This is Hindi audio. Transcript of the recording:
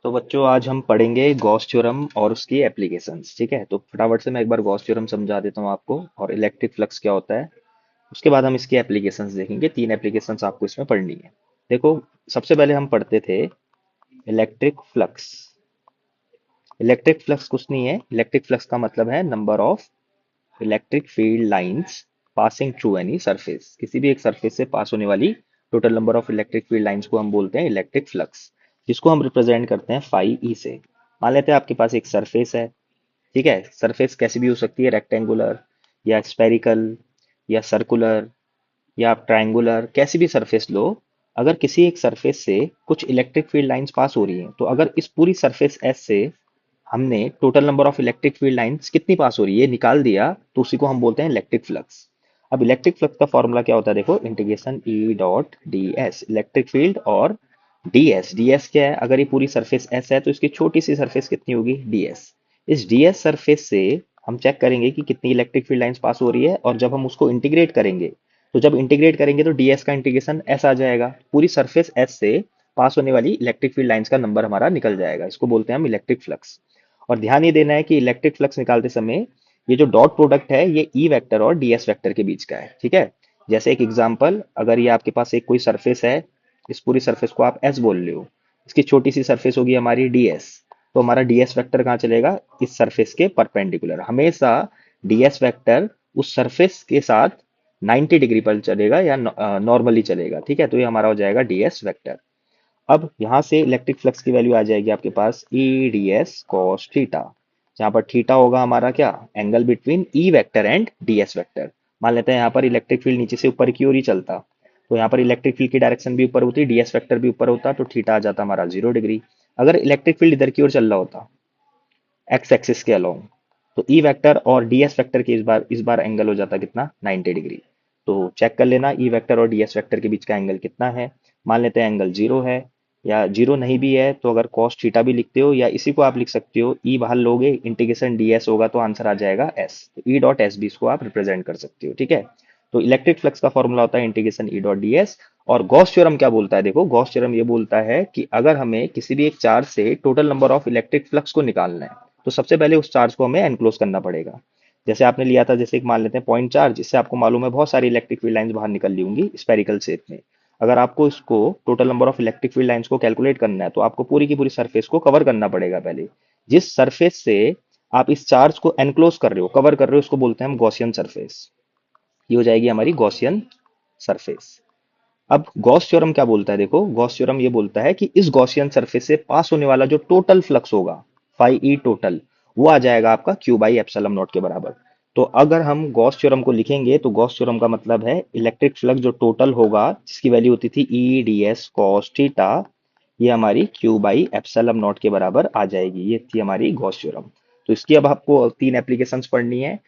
तो बच्चों आज हम पढ़ेंगे गॉस थ्योरम और उसकी एप्लीकेशंस। ठीक है, तो फटाफट से मैं एक बार गॉस थ्योरम समझा देता हूँ आपको और इलेक्ट्रिक फ्लक्स क्या होता है। उसके बाद हम इसकी एप्लीकेशंस देखेंगे। तीन एप्लीकेशंस आपको इसमें पढ़नी है। देखो, सबसे पहले हम पढ़ते थे इलेक्ट्रिक फ्लक्स। इलेक्ट्रिक फ्लक्स कुछ नहीं है। इलेक्ट्रिक फ्लक्स का मतलब है number of electric field lines passing through any surface. किसी भी एक सरफेस से पास होने वाली total number of electric field lines को हम बोलते हैं इलेक्ट्रिक फ्लक्स, जिसको हम रिप्रेजेंट करते हैं फाई ई से। मान लेते हैं आपके पास एक सरफेस है। ठीक है, सरफेस कैसी भी हो सकती है, रेक्टेंगुलर या स्पेरिकल या सर्कुलर या आप ट्रायंगुलर, कैसी भी सरफेस लो। अगर किसी एक सरफेस से कुछ इलेक्ट्रिक फील्ड लाइंस पास हो रही हैं, तो अगर इस पूरी सरफेस एस से हमने total number of electric field lines कितनी पास हो रही है निकाल दिया, तो उसी को हम बोलते हैं इलेक्ट्रिक फ्लक्स। अब इलेक्ट्रिक फ्लक्स का फॉर्मूला क्या होता है, देखो, integration E dot D S, electric field और डी एस। डी एस क्या है, अगर ये पूरी सरफेस एस है तो इसकी छोटी सी सरफेस कितनी होगी, डी एस। इस डी एस सरफेस से हम चेक करेंगे कि कितनी इलेक्ट्रिक फील्ड लाइंस पास हो रही है, और जब हम उसको इंटीग्रेट करेंगे, तो जब इंटीग्रेट करेंगे तो डीएस का इंटीग्रेशन एस आ जाएगा। पूरी सरफेस एस से पास होने वाली इलेक्ट्रिक फील्ड लाइंस का नंबर हमारा निकल जाएगा। इसको बोलते हैं हम इलेक्ट्रिक फ्लक्स। और ध्यान ये देना है कि इलेक्ट्रिक फ्लक्स निकालते समय ये जो डॉट प्रोडक्ट है ये ई वेक्टर और डीएस वेक्टर के बीच का है। ठीक है, जैसे एक एग्जांपल, अगर ये आपके पास एक कोई सरफेस है, इस पूरी सरफेस को आप एस बोल रहे हो, इसकी छोटी सी सरफेस होगी हमारी डीएस, तो हमारा डीएस वेक्टर कहाँ चलेगा, इस सरफेस के परपेंडिकुलर। हमेशा डीएस वेक्टर उस सरफेस के साथ 90 डिग्री पर चलेगा या नॉर्मली चलेगा। ठीक है, तो ये हमारा हो जाएगा डीएस वेक्टर। अब यहाँ से इलेक्ट्रिक फ्लक्स की वैल्यू आ जाएगी आपके पास E D S cos theta, जहाँ पर थीटा होगा हमारा क्या, angle between E vector and D S vector. मान लेते हैं यहाँ पर इलेक्ट्रिक फील्ड नीचे से ऊपर की ओर ही चलता, तो यहाँ पर इलेक्ट्रिक फील्ड की डायरेक्शन भी ऊपर होती, डीएस वेक्टर भी ऊपर होता, तो थीटा आ जाता हमारा 0 डिग्री। अगर इलेक्ट्रिक फील्ड इधर की ओर चल रहा होता, एक्स एक्सिस के अलोंग, तो ई वेक्टर और डीएस वेक्टर के इस बार एंगल हो जाता कितना, 90 डिग्री। तो चेक कर लेना ई वेक्टर और डीएस वेक्टर के बीच का एंगल कितना है। मान लेते हैं एंगल 0 है, या 0 नहीं भी है तो अगर कॉस थीटा भी लिखते हो, या इसी को आप लिख सकते हो, ई बाहर लोगे, इंटीग्रेशन डीएस होगा तो आंसर आ जाएगा एस, तो ई डॉट एस भी इसको आप रिप्रेजेंट कर सकते हो। ठीक है, तो इलेक्ट्रिक फ्लक्स का फॉर्मूला होता है integration E dot D S. और गॉस थ्योरम क्या बोलता है, देखो, गॉस थ्योरम ये बोलता है कि अगर हमें किसी भी एक चार्ज से total number of electric flux को निकालना है, तो सबसे पहले उस चार्ज को हमें एनक्लोज करना पड़ेगा। जैसे आपने लिया था, जैसे एक मान लेते हैं पॉइंट चार्ज, जिससे आपको मालूम है बहुत सारी इलेक्ट्रिक फील्ड लाइंस बाहर निकल ली होंगी स्पेरिकल शेप में। अगर आपको इसको total number of electric field lines को कैलकुलेट करना है, तो आपको पूरी की पूरी सरफेस को कवर करना पड़ेगा पहले। जिस सरफेस से आप इस चार्ज को एनक्लोज कर रहे हो, कवर कर रहे हो, उसको बोलते हैं हम गॉसियन सरफेस। ये हो जाएगी हमारी गॉसियन सरफेस। अब गॉस थ्योरम क्या बोलता है, देखो, गॉस थ्योरम ये बोलता है कि इस गॉसियन सरफेस से पास होने वाला जो टोटल फ्लक्स होगा, फाई ई टोटल, वो आ जाएगा आपका क्यू बाई एप्सिलॉन नॉट के बराबर। तो अगर हम गॉस थ्योरम को लिखेंगे, तो गॉस थ्योरम का मतलब है इलेक्ट्रिक फ्लक्स जो टोटल होगा, जिसकी वैल्यू होती थी ई डी एस कॉस थीटा, ये हमारी क्यू बाई एप्सिलॉन नॉट के बराबर आ जाएगी। ये थी हमारी गॉस थ्योरम। तो इसकी अब आपको तीन एप्लीकेशंस पढ़नी है।